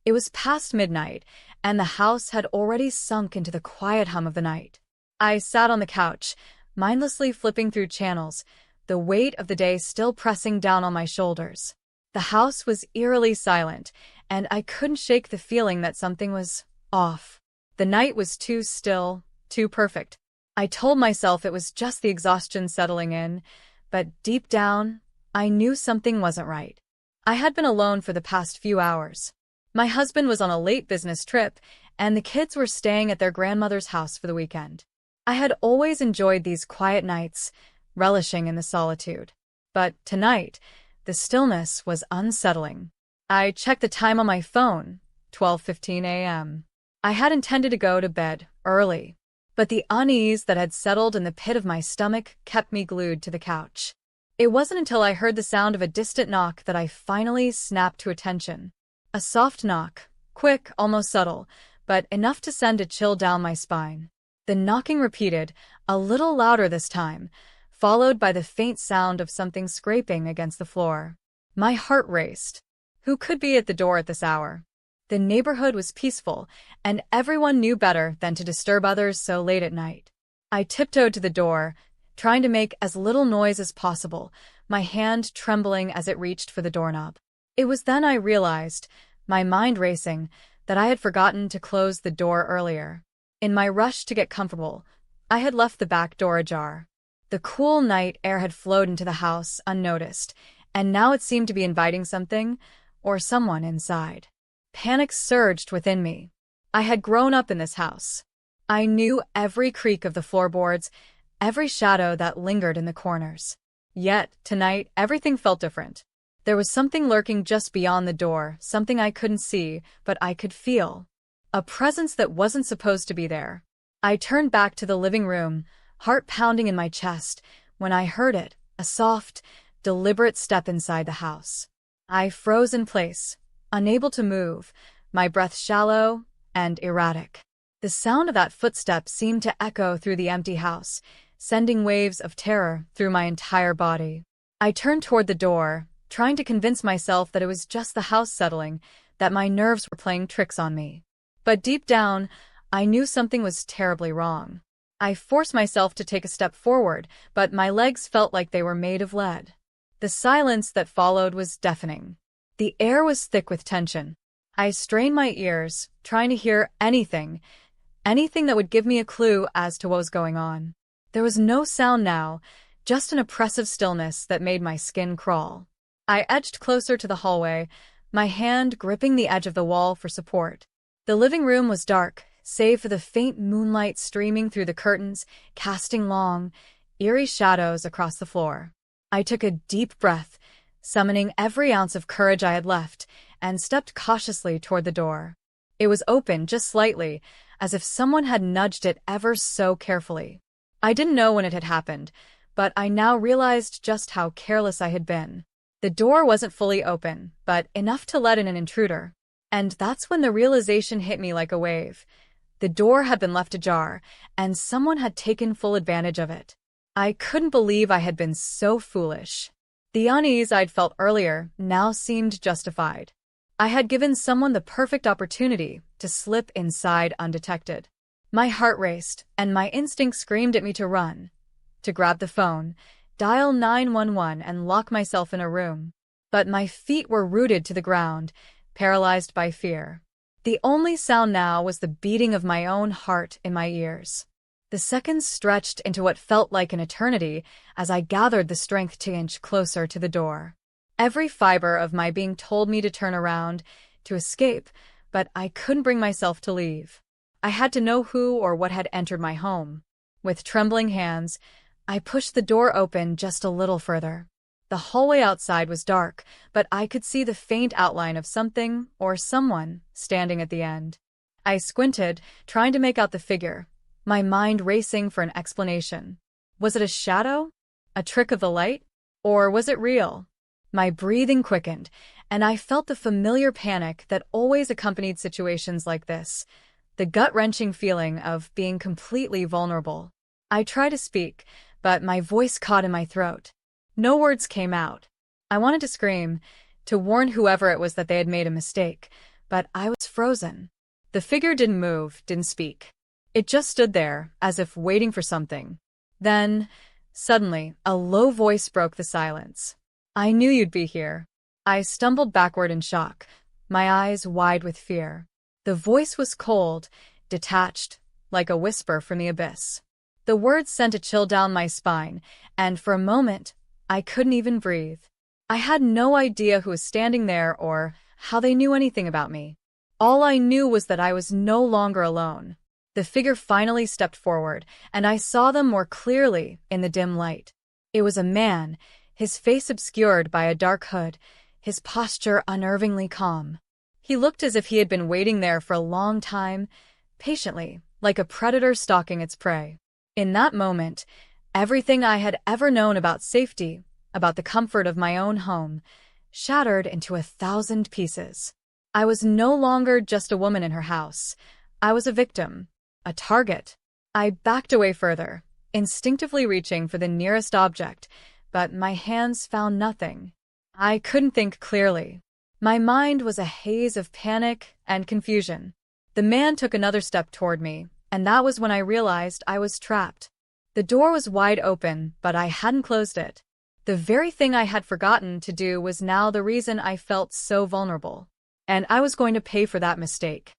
It was past midnight, and the house had already sunk into the quiet hum of the night. I sat on the couch, mindlessly flipping through channels, the weight of the day still pressing down on my shoulders. The house was eerily silent, and I couldn't shake the feeling that something was off. The night was too still, too perfect. I told myself it was just the exhaustion settling in, but deep down, I knew something wasn't right. I had been alone for the past few hours. My husband was on a late business trip, and the kids were staying at their grandmother's house for the weekend. I had always enjoyed these quiet nights, relishing in the solitude. But tonight, the stillness was unsettling. I checked the time on my phone, 12:15 a.m. I had intended to go to bed early, but the unease that had settled in the pit of my stomach kept me glued to the couch. It wasn't until I heard the sound of a distant knock that I finally snapped to attention. A soft knock, quick, almost subtle, but enough to send a chill down my spine. The knocking repeated, a little louder this time, followed by the faint sound of something scraping against the floor. My heart raced. Who could be at the door at this hour? The neighborhood was peaceful, and everyone knew better than to disturb others so late at night. I tiptoed to the door, trying to make as little noise as possible, my hand trembling as it reached for the doorknob. It was then I realized, my mind racing, that I had forgotten to close the door earlier. In my rush to get comfortable, I had left the back door ajar. The cool night air had flowed into the house unnoticed, and now it seemed to be inviting something, or someone inside. Panic surged within me. I had grown up in this house. I knew every creak of the floorboards, every shadow that lingered in the corners. Yet, tonight, everything felt different. There was something lurking just beyond the door, something I couldn't see, but I could feel. A presence that wasn't supposed to be there. I turned back to the living room, heart pounding in my chest, when I heard it, a soft, deliberate step inside the house. I froze in place, unable to move, my breath shallow and erratic. The sound of that footstep seemed to echo through the empty house, sending waves of terror through my entire body. I turned toward the door, trying to convince myself that it was just the house settling, that my nerves were playing tricks on me. But deep down, I knew something was terribly wrong. I forced myself to take a step forward, but my legs felt like they were made of lead. The silence that followed was deafening. The air was thick with tension. I strained my ears, trying to hear anything that would give me a clue as to what was going on. There was no sound now, just an oppressive stillness that made my skin crawl. I edged closer to the hallway, my hand gripping the edge of the wall for support. The living room was dark, save for the faint moonlight streaming through the curtains, casting long, eerie shadows across the floor. I took a deep breath, summoning every ounce of courage I had left, and stepped cautiously toward the door. It was open just slightly, as if someone had nudged it ever so carefully. I didn't know when it had happened, but I now realized just how careless I had been. The door wasn't fully open, but enough to let in an intruder. And that's when the realization hit me like a wave. The door had been left ajar, and someone had taken full advantage of it. I couldn't believe I had been so foolish. The unease I'd felt earlier now seemed justified. I had given someone the perfect opportunity to slip inside undetected. My heart raced, and my instinct screamed at me to run, to grab the phone, dial 911 and lock myself in a room. But my feet were rooted to the ground, paralyzed by fear. The only sound now was the beating of my own heart in my ears. The seconds stretched into what felt like an eternity as I gathered the strength to inch closer to the door. Every fiber of my being told me to turn around, to escape, but I couldn't bring myself to leave. I had to know who or what had entered my home. With trembling hands, I pushed the door open just a little further. The hallway outside was dark, but I could see the faint outline of something or someone standing at the end. I squinted, trying to make out the figure, my mind racing for an explanation. Was it a shadow? A trick of the light? Or was it real? My breathing quickened, and I felt the familiar panic that always accompanied situations like this, the gut-wrenching feeling of being completely vulnerable. I tried to speak, but my voice caught in my throat. No words came out. I wanted to scream, to warn whoever it was that they had made a mistake, but I was frozen. The figure didn't move, didn't speak. It just stood there, as if waiting for something. Then, suddenly, a low voice broke the silence. "I knew you'd be here." I stumbled backward in shock, my eyes wide with fear. The voice was cold, detached, like a whisper from the abyss. The words sent a chill down my spine, and for a moment, I couldn't even breathe. I had no idea who was standing there or how they knew anything about me. All I knew was that I was no longer alone. The figure finally stepped forward, and I saw them more clearly in the dim light. It was a man, his face obscured by a dark hood, his posture unnervingly calm. He looked as if he had been waiting there for a long time, patiently, like a predator stalking its prey. In that moment, everything I had ever known about safety, about the comfort of my own home, shattered into 1,000 pieces. I was no longer just a woman in her house. I was a victim, a target. I backed away further, instinctively reaching for the nearest object, but my hands found nothing. I couldn't think clearly. My mind was a haze of panic and confusion. The man took another step toward me, and that was when I realized I was trapped. The door was wide open, but I hadn't closed it. The very thing I had forgotten to do was now the reason I felt so vulnerable. And I was going to pay for that mistake.